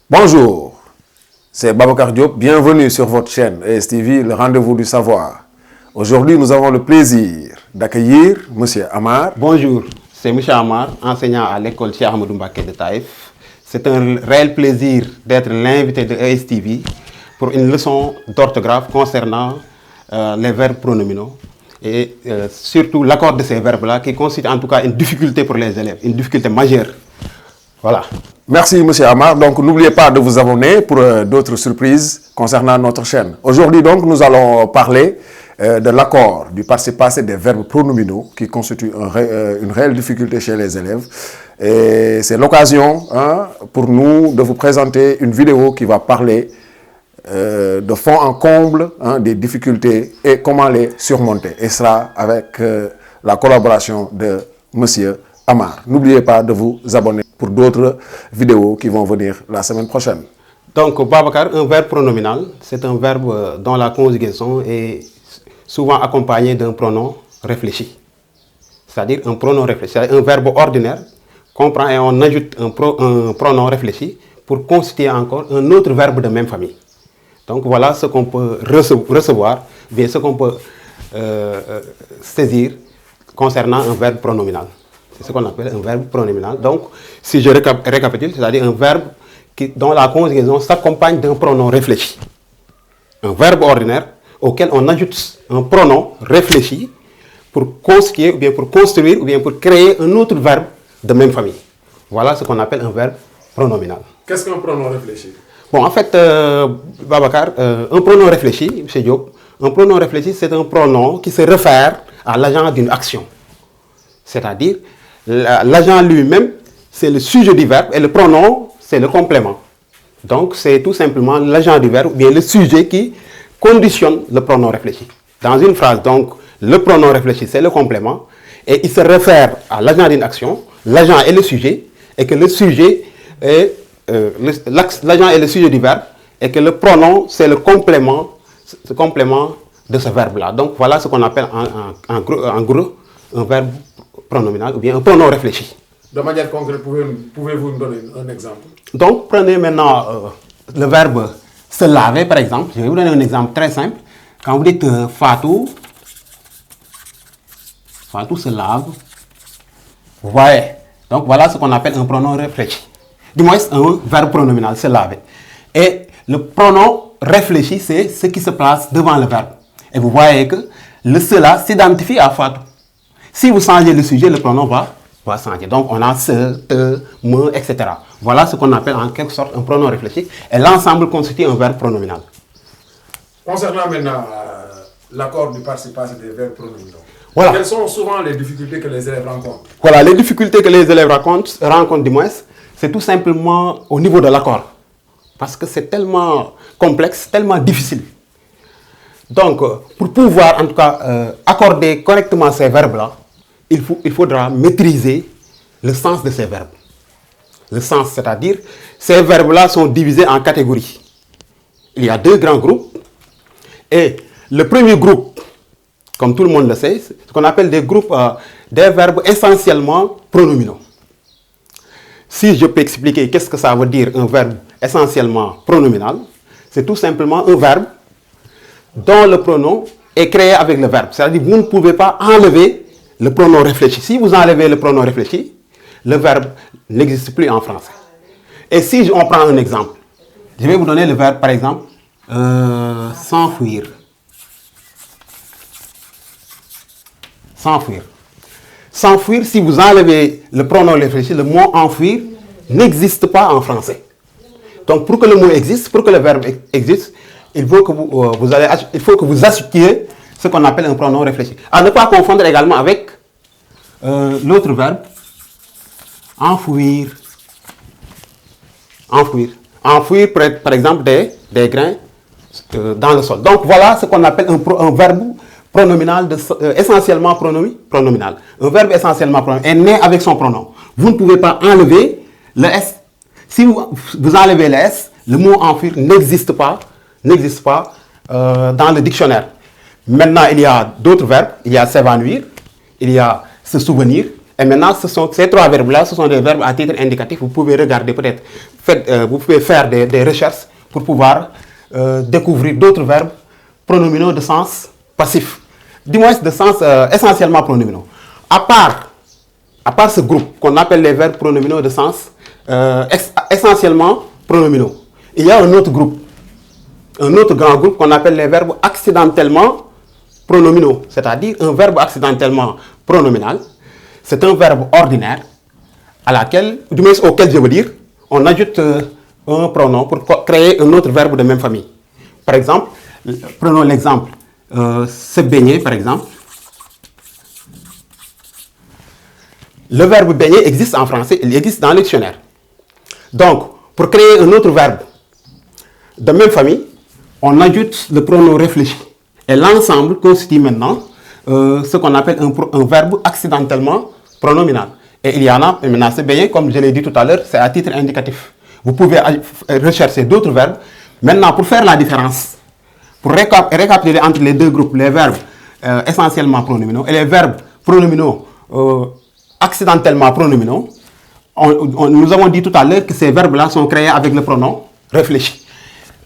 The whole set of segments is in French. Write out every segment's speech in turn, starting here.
Bonjour, c'est Babacar Diop, bienvenue sur votre chaîne ESTV, le rendez-vous du savoir. Aujourd'hui, nous avons le plaisir d'accueillir M. Amar. Bonjour, c'est M. Amar, enseignant à l'école Cheikh Ahmadou Mbacké de Taïf. C'est un réel plaisir d'être l'invité de ESTV pour une leçon d'orthographe concernant les verbes pronominaux et surtout l'accord de ces verbes-là qui constitue en tout cas une difficulté pour les élèves, une difficulté majeure. Voilà. Merci M. Amar. Donc n'oubliez pas de vous abonner pour d'autres surprises concernant notre chaîne. Aujourd'hui donc nous allons parler de l'accord du participe passé des verbes pronominaux qui constitue une réelle difficulté chez les élèves. Et c'est l'occasion pour nous de vous présenter une vidéo qui va parler de fond en comble des difficultés et comment les surmonter. Et cela avec la collaboration de M. Amar. N'oubliez pas de vous abonner pour d'autres vidéos qui vont venir la semaine prochaine. Donc, Babacar, un verbe pronominal, c'est un verbe dont la conjugaison est souvent accompagnée d'un pronom réfléchi. C'est-à-dire un pronom réfléchi. C'est-à-dire un verbe ordinaire qu'on prend et on ajoute un pronom réfléchi pour constituer encore un autre verbe de même famille. Donc, voilà ce qu'on peut recevoir, bien ce qu'on peut saisir concernant un verbe pronominal. C'est ce qu'on appelle un verbe pronominal. Donc, si je récapitule, c'est-à-dire un verbe dont la conjugaison s'accompagne d'un pronom réfléchi. Un verbe ordinaire auquel on ajoute un pronom réfléchi pour constituer, ou bien pour construire, ou bien pour créer un autre verbe de même famille. Voilà ce qu'on appelle un verbe pronominal. Qu'est-ce qu'un pronom réfléchi? Bon, en fait, Babacar, un pronom réfléchi, M. Diop, un pronom réfléchi, c'est un pronom qui se réfère à l'agent d'une action. C'est-à-dire, l'agent lui-même, c'est le sujet du verbe et le pronom, c'est le complément. Donc, c'est tout simplement l'agent du verbe, ou bien le sujet qui conditionne le pronom réfléchi. Dans une phrase, donc, le pronom réfléchi, c'est le complément et il se réfère à l'agent d'une action, l'agent est le sujet et que le sujet est l'agent est le sujet du verbe et que le pronom, c'est le complément de ce verbe-là. Donc, voilà ce qu'on appelle en gros un verbe pronominal ou bien un pronom réfléchi. De manière concrète, pouvez-vous nous donner un exemple? Donc, prenez maintenant le verbe se laver, par exemple. Je vais vous donner un exemple très simple. Quand vous dites Fatou se lave, vous voyez. Donc, voilà ce qu'on appelle un pronom réfléchi. Du moins, un verbe pronominal, se laver. Et le pronom réfléchi, c'est ce qui se place devant le verbe. Et vous voyez que le cela s'identifie à Fatou. Si vous changez le sujet, le pronom va changer. Donc, on a se, te, me, etc. Voilà ce qu'on appelle en quelque sorte un pronom réfléchi. Et l'ensemble constitue un verbe pronominal. Concernant maintenant l'accord du participe passé des verbes pronominaux, voilà. Quelles sont souvent les difficultés que les élèves rencontrent? Voilà, les difficultés que les élèves rencontrent du moins, c'est tout simplement au niveau de l'accord. Parce que c'est tellement complexe, tellement difficile. Donc, pour pouvoir en tout cas accorder correctement ces verbes-là, il faudra maîtriser le sens de ces verbes. Le sens, c'est-à-dire, ces verbes-là sont divisés en catégories. Il y a deux grands groupes. Et le premier groupe, comme tout le monde le sait, c'est ce qu'on appelle des groupes, des verbes essentiellement pronominaux. Si je peux expliquer qu'est-ce que ça veut dire un verbe essentiellement pronominal, c'est tout simplement un verbe dont le pronom est créé avec le verbe. C'est-à-dire vous ne pouvez pas enlever le pronom réfléchi. Si vous enlevez le pronom réfléchi, le verbe n'existe plus en français. Et si on prend un exemple, je vais vous donner le verbe par exemple s'enfuir. S'enfuir. S'enfuir, si vous enlevez le pronom réfléchi, le mot enfuir n'existe pas en français. Donc pour que le mot existe, pour que le verbe existe, il faut que vous ajoutiez ce qu'on appelle un pronom réfléchi. À ne pas confondre également avec l'autre verbe, enfouir. Enfouir. Enfouir, par exemple, des grains dans le sol. Donc voilà ce qu'on appelle un verbe pronominal, essentiellement pronominal. Un verbe essentiellement pronominal est né avec son pronom. Vous ne pouvez pas enlever le S. Si vous enlevez le S, le mot enfuir n'existe pas dans le dictionnaire. Maintenant, il y a d'autres verbes. Il y a s'évanouir, il y a se souvenir Et maintenant, ces trois verbes-là, ce sont des verbes à titre indicatif. Vous pouvez regarder peut-être, vous pouvez faire des recherches pour pouvoir découvrir d'autres verbes pronominaux de sens passif. Du moins de sens essentiellement pronominaux. À part ce groupe qu'on appelle les verbes pronominaux de sens essentiellement pronominaux, il y a un autre groupe, un autre grand groupe qu'on appelle les verbes accidentellement pronominaux, c'est-à-dire un verbe accidentellement pronominal. C'est un verbe ordinaire auquel je veux dire, on ajoute un pronom pour créer un autre verbe de même famille. Par exemple, prenons l'exemple, se baigner par exemple. Le verbe baigner existe en français, il existe dans le dictionnaire. Donc, pour créer un autre verbe de même famille, on ajoute le pronom réfléchi. Et l'ensemble constitue maintenant ce qu'on appelle un verbe accidentellement pronominal. Et il y en a, maintenant se baigner, comme je l'ai dit tout à l'heure, c'est à titre indicatif. Vous pouvez rechercher d'autres verbes. Maintenant, pour faire la différence, pour récapituler entre les deux groupes, les verbes essentiellement pronominaux et les verbes pronominaux accidentellement pronominaux, nous avons dit tout à l'heure que ces verbes-là sont créés avec le pronom réfléchi.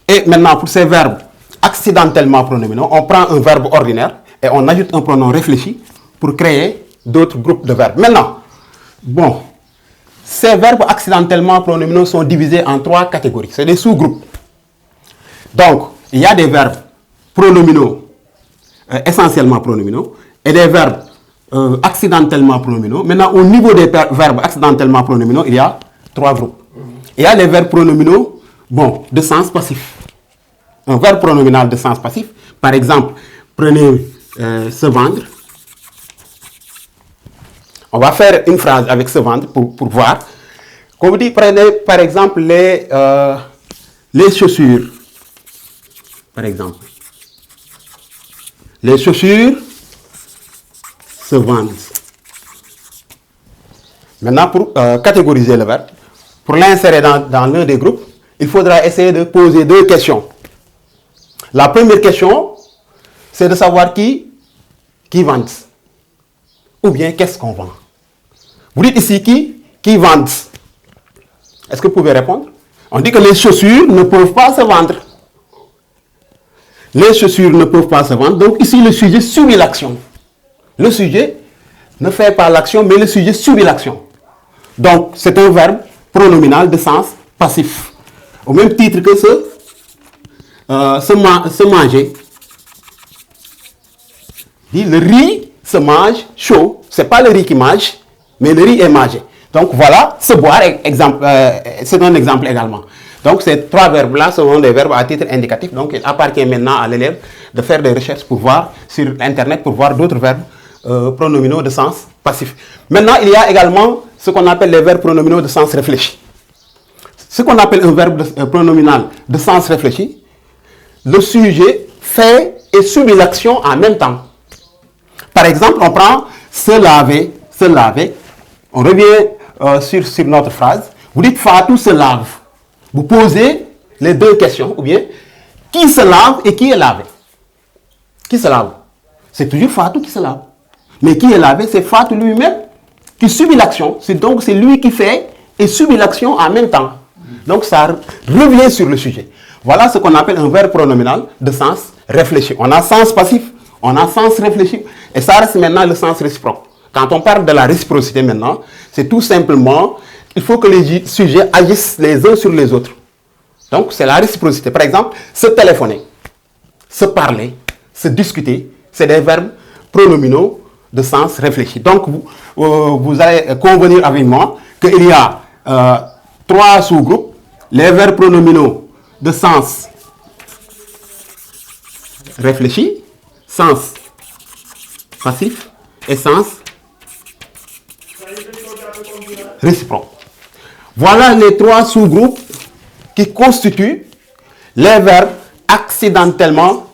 Et maintenant, pour ces verbes accidentellement pronominaux, on prend un verbe ordinaire et on ajoute un pronom réfléchi pour créer d'autres groupes de verbes. Maintenant, bon, ces verbes accidentellement pronominaux sont divisés en trois catégories. C'est des sous-groupes. Donc, il y a des verbes pronominaux, essentiellement pronominaux, et des verbes accidentellement pronominaux. Maintenant, au niveau des verbes accidentellement pronominaux, il y a trois groupes. Il y a les verbes pronominaux, bon, de sens passif. Un verbe pronominal de sens passif, par exemple, prenez se vendre. On va faire une phrase avec se vendre pour voir. Comme vous dites, prenez par exemple les chaussures. Par exemple. Les chaussures se vendent. Maintenant, pour catégoriser le verbe, pour l'insérer dans l'un des groupes, il faudra essayer de poser deux questions. La première question, c'est de savoir qui vend. Ou bien qu'est-ce qu'on vend. Vous dites ici qui vend. Est-ce que vous pouvez répondre? On dit que les chaussures ne peuvent pas se vendre. Les chaussures ne peuvent pas se vendre. Donc ici, le sujet subit l'action. Le sujet ne fait pas l'action, mais le sujet subit l'action. Donc, c'est un verbe pronominal de sens passif. Au même titre que se manger. Dit le riz se mange chaud. Ce n'est pas le riz qui mange, mais le riz est mangé. Donc voilà, se boire, c'est un exemple également. Donc ces trois verbes-là sont des verbes à titre indicatif. Donc il appartient maintenant à l'élève de faire des recherches pour voir sur Internet, pour voir d'autres verbes pronominaux de sens passif. Maintenant, il y a également ce qu'on appelle les verbes pronominaux de sens réfléchi. Ce qu'on appelle un verbe pronominal de sens réfléchi, le sujet fait et subit l'action en même temps. Par exemple, on prend se laver, se laver. On revient sur notre phrase. Vous dites Fatou se lave. Vous posez les deux questions, ou bien qui se lave et qui est lavé. Qui se lave? C'est toujours Fatou qui se lave. Mais qui est lavé, c'est Fatou lui-même qui subit l'action. Donc c'est lui qui fait et subit l'action en même temps. Donc ça revient sur le sujet. Voilà ce qu'on appelle un verbe pronominal de sens réfléchi. On a sens passif, on a sens réfléchi, et ça reste maintenant le sens réciproque. Quand on parle de la réciprocité maintenant, c'est tout simplement, il faut que les sujets agissent les uns sur les autres. Donc c'est la réciprocité. Par exemple, se téléphoner, se parler, se discuter, c'est des verbes pronominaux de sens réfléchi. Donc vous allez convenir avec moi qu'il y a trois sous-groupes. Les verbes pronominaux de sens réfléchi, sens passif et sens réciproque. Voilà les trois sous-groupes qui constituent les verbes accidentellement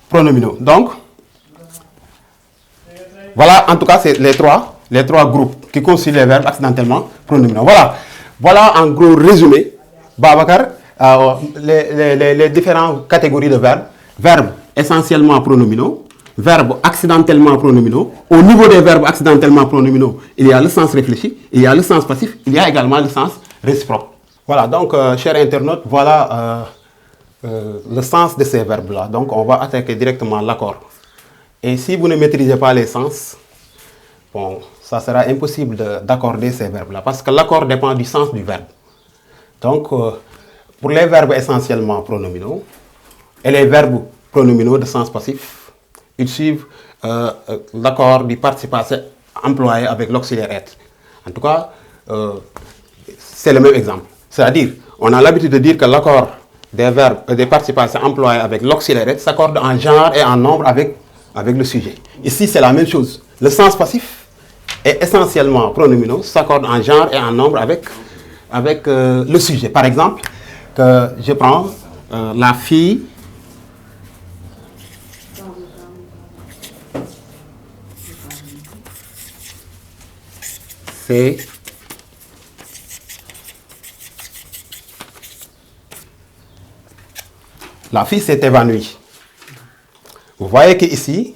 pronominaux. Donc, voilà en tout cas c'est les trois groupes qui constituent les verbes accidentellement pronominaux. Voilà en gros résumé, Babacar, les différentes catégories de verbes. Verbes essentiellement pronominaux, verbes accidentellement pronominaux. Au niveau des verbes accidentellement pronominaux, il y a le sens réfléchi, il y a le sens passif, il y a également le sens réciproque. Voilà, donc, chers internautes, voilà le sens de ces verbes-là. Donc, on va attaquer directement l'accord. Et si vous ne maîtrisez pas les sens, bon, ça sera impossible d'accorder ces verbes-là, parce que l'accord dépend du sens du verbe. Donc, pour les verbes essentiellement pronominaux et les verbes pronominaux de sens passif, ils suivent l'accord du participe passé employé avec l'auxiliaire être. En tout cas, c'est le même exemple. C'est-à-dire, on a l'habitude de dire que l'accord des verbes des participes passés employés avec l'auxiliaire être s'accorde en genre et en nombre avec le sujet. Ici, c'est la même chose. Le sens passif est essentiellement pronominaux, s'accorde en genre et en nombre avec le sujet. Par exemple, que je prends la fille s'est évanouie. Vous voyez qu'ici,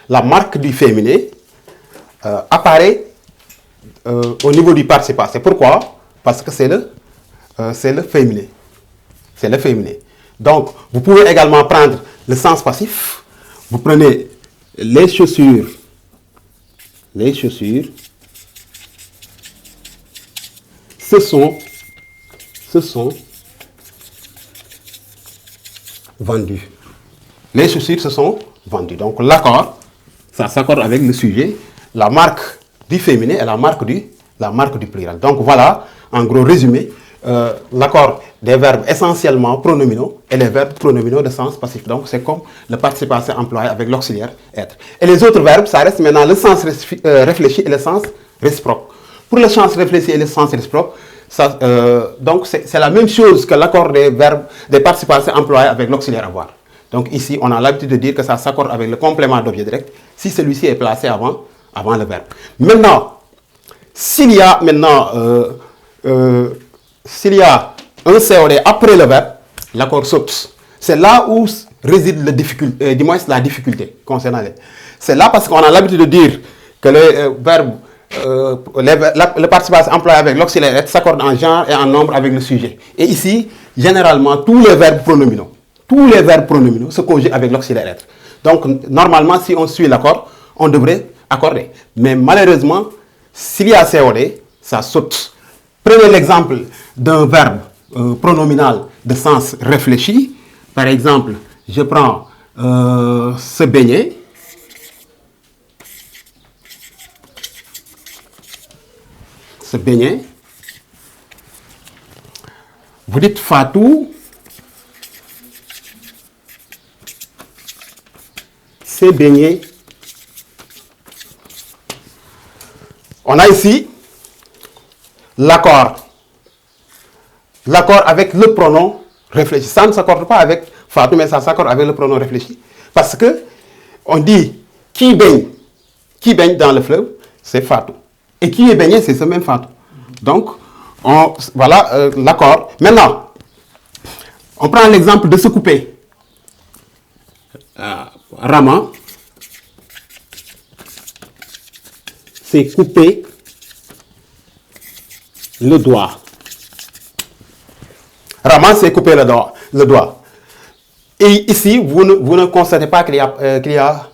la marque du féminin apparaît au niveau du participe passé. Pourquoi? Parce que c'est le féminin. C'est le féminin. Donc, vous pouvez également prendre le sens passif. Vous prenez les chaussures se sont vendues. Les chaussures se sont vendues. Donc, l'accord, ça s'accorde avec le sujet, la marque du féminin et la marque du pluriel. Donc, voilà, en gros résumé, l'accord des verbes essentiellement pronominaux et les verbes pronominaux de sens passif. Donc, c'est comme le participe passé employé avec l'auxiliaire être. Et les autres verbes, ça reste maintenant le sens réfléchi et le sens réciproque. Pour le sens réfléchi et le sens réciproque, donc c'est la même chose que l'accord des verbes des participes passés employés avec l'auxiliaire avoir. Donc, ici, on a l'habitude de dire que ça s'accorde avec le complément d'objet direct si celui-ci est placé avant le verbe. Maintenant, s'il y a un COD après le verbe, l'accord saute. C'est là où réside la difficulté concernant les. C'est là parce qu'on a l'habitude de dire que le verbe, le participe passé employé avec l'auxiliaire être s'accorde en genre et en nombre avec le sujet. Et ici, généralement, tous les verbes pronominaux se conjuguent avec l'auxiliaire être. Donc, normalement, si on suit l'accord, on devrait accorder. Mais malheureusement, s'il y a COD, ça saute. Prenez l'exemple d'un verbe pronominal de sens réfléchi. Par exemple, je prends se baigner. Se baigner. Vous dites Fatou s'est baigné. On a ici l'accord avec le pronom réfléchi. Ça ne s'accorde pas avec Fatou, mais ça s'accorde avec le pronom réfléchi. Parce que on dit qui baigne dans le fleuve, c'est Fatou. Et qui est baigné, c'est ce même Fatou. Donc, voilà l'accord. Maintenant, on prend l'exemple de se couper. Rama s'est coupé le doigt. Rama s'est coupé le doigt. Et ici, vous ne constatez pas qu'il y a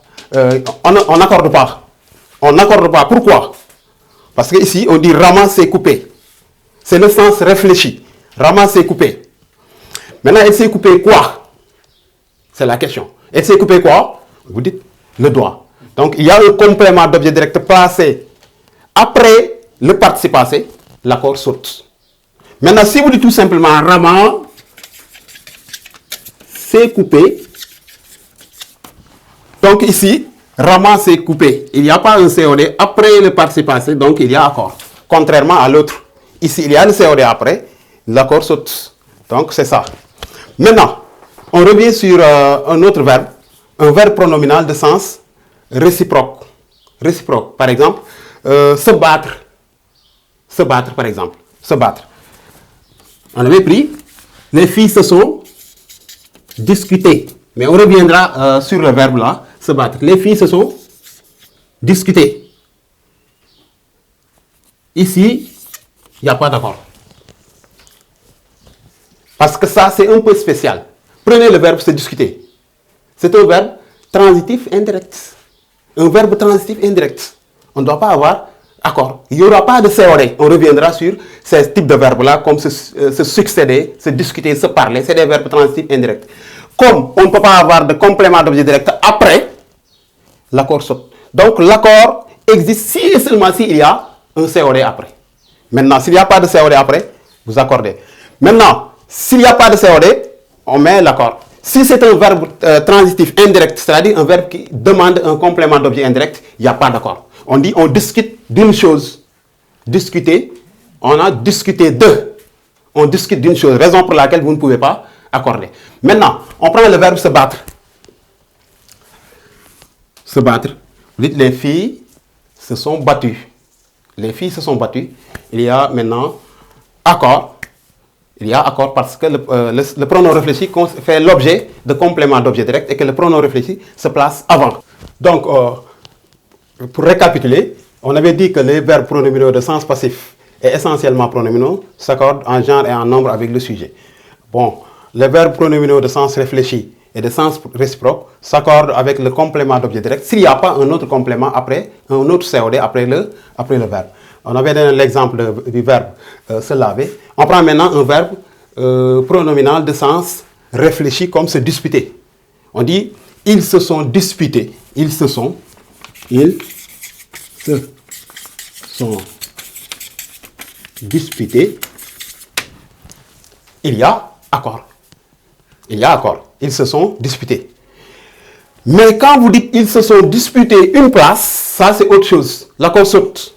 on n'accorde pas. On n'accorde pas. Pourquoi? Parce que ici, on dit Rama s'est coupé. C'est le sens réfléchi. Rama s'est coupé. Maintenant, elle s'est coupé quoi? C'est la question. Elle s'est coupé quoi? Vous dites le doigt. Donc, il y a un complément d'objet direct placé après le participe passé. L'accord saute. Maintenant, si vous dites tout simplement Rama s'est coupé. Donc, ici, Rama s'est coupé. Il n'y a pas un COD après le participe passé, donc il y a accord. Contrairement à l'autre. Ici, il y a le COD après, l'accord saute. Donc, c'est ça. Maintenant, on revient sur un autre verbe, un verbe pronominal de sens réciproque. Réciproque, par exemple, se battre. Se battre, par exemple. Se battre. On avait pris, les filles se sont discutées. Mais on reviendra sur le verbe là, se battre. Les filles se sont discutées. Ici, il n'y a pas d'accord. Parce que ça, c'est un peu spécial. Prenez le verbe se discuter. C'est un verbe transitif indirect. Un verbe transitif indirect. On ne doit pas avoir accord. Il n'y aura pas de COD. On reviendra sur ces types de verbes-là, comme se succéder, se discuter, se parler. C'est des verbes transitifs indirects. Comme on ne peut pas avoir de complément d'objet direct après, l'accord saute. Donc l'accord existe si et seulement s'il y a un COD après. Maintenant, s'il n'y a pas de COD après, vous accordez. Maintenant, s'il n'y a pas de COD, on met l'accord. Si c'est un verbe transitif indirect, c'est-à-dire un verbe qui demande un complément d'objet indirect, il n'y a pas d'accord. On dit on discute d'une chose. Discuter, on a discuté de. On discute d'une chose, raison pour laquelle vous ne pouvez pas accorder. Maintenant, on prend le verbe se battre. Se battre. Vous dites les filles se sont battues. Les filles se sont battues. Il y a maintenant accord. Il y a accord parce que le pronom réfléchi fait l'objet de complément d'objet direct et que le pronom réfléchi se place avant. Donc, pour récapituler, on avait dit que les verbes pronominaux de sens passif et essentiellement pronominaux s'accordent en genre et en nombre avec le sujet. Bon, les verbes pronominaux de sens réfléchi et de sens réciproque s'accordent avec le complément d'objet direct s'il n'y a pas un autre complément après, un autre COD après le verbe. On avait donné l'exemple du verbe se laver. On prend maintenant un verbe pronominal de sens réfléchi comme se disputer. On dit ils se sont disputés. Ils se sont disputés. Il y a accord. Il y a accord. Ils se sont disputés. Mais quand vous dites ils se sont disputés une place, ça c'est autre chose. L'accord saute.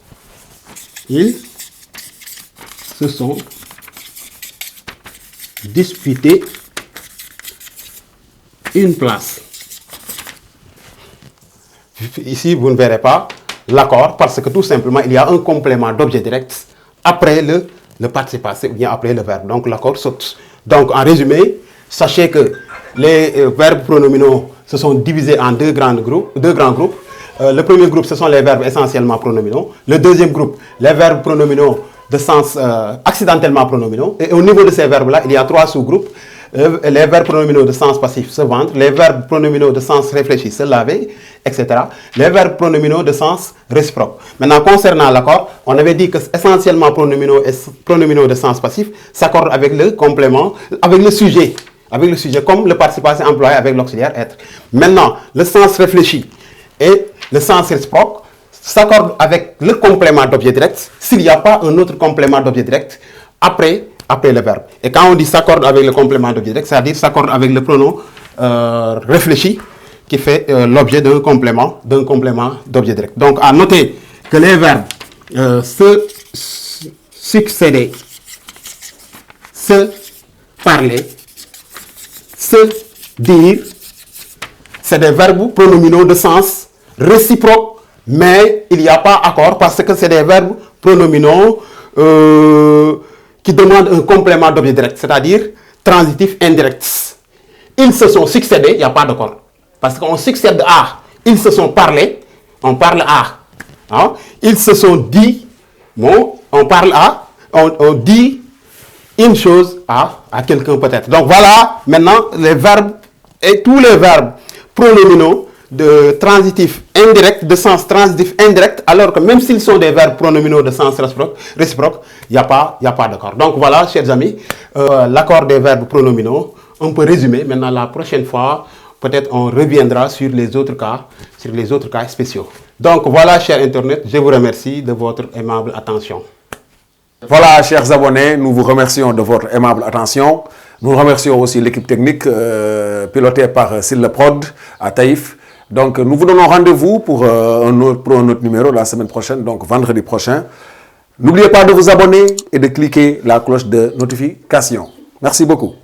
Ils se sont disputés une place. Ici, vous ne verrez pas l'accord parce que tout simplement, il y a un complément d'objet direct après le participe passé ou bien après le verbe. Donc, l'accord saute. Donc, en résumé, sachez que les verbes pronominaux se sont divisés en deux grands groupes. Le premier groupe, ce sont les verbes essentiellement pronominaux. Le deuxième groupe, les verbes pronominaux de sens accidentellement pronominaux. Et au niveau de ces verbes-là, il y a trois sous-groupes. Les verbes pronominaux de sens passif, se vendre. Les verbes pronominaux de sens réfléchi, se laver, etc. Les verbes pronominaux de sens réciproque. Maintenant, concernant l'accord, on avait dit que essentiellement pronominaux et pronominaux de sens passif s'accordent avec le complément, avec le sujet, comme le participe passé employé avec l'auxiliaire être. Maintenant, le sens réfléchi et le sens réciproque s'accordent avec le complément d'objet direct s'il n'y a pas un autre complément d'objet direct après le verbe. Et quand on dit s'accorde avec le complément d'objet direct, c'est-à-dire s'accorde avec le pronom réfléchi qui fait l'objet d'un complément d'objet direct. Donc, à noter que les verbes se succéder, se parler, se dire, c'est des verbes pronominaux de sens réciproque, mais il n'y a pas accord parce que c'est des verbes pronominaux qui demandent un complément d'objet direct, c'est-à-dire transitif indirect. Ils se sont succédés, il n'y a pas d'accord. Parce qu'on succède à. Ils se sont parlé, on parle à. Hein? Ils se sont dit, bon, on parle à, on dit une chose à quelqu'un peut-être. Donc voilà, maintenant, les verbes et tous les verbes pronominaux de transitif indirect, de sens transitif indirect, alors que même s'ils sont des verbes pronominaux de sens réciproque, il n'y a pas d'accord. Donc voilà, chers amis, l'accord des verbes pronominaux, on peut résumer. Maintenant, la prochaine fois, peut-être on reviendra sur les autres cas spéciaux. Donc voilà, chers internautes, je vous remercie de votre aimable attention. Voilà, chers abonnés, nous vous remercions de votre aimable attention. Nous remercions aussi l'équipe technique pilotée par Sylla Prod à Taïf. Donc, nous vous donnons rendez-vous pour un autre numéro la semaine prochaine, donc vendredi prochain. N'oubliez pas de vous abonner et de cliquer la cloche de notification. Merci beaucoup.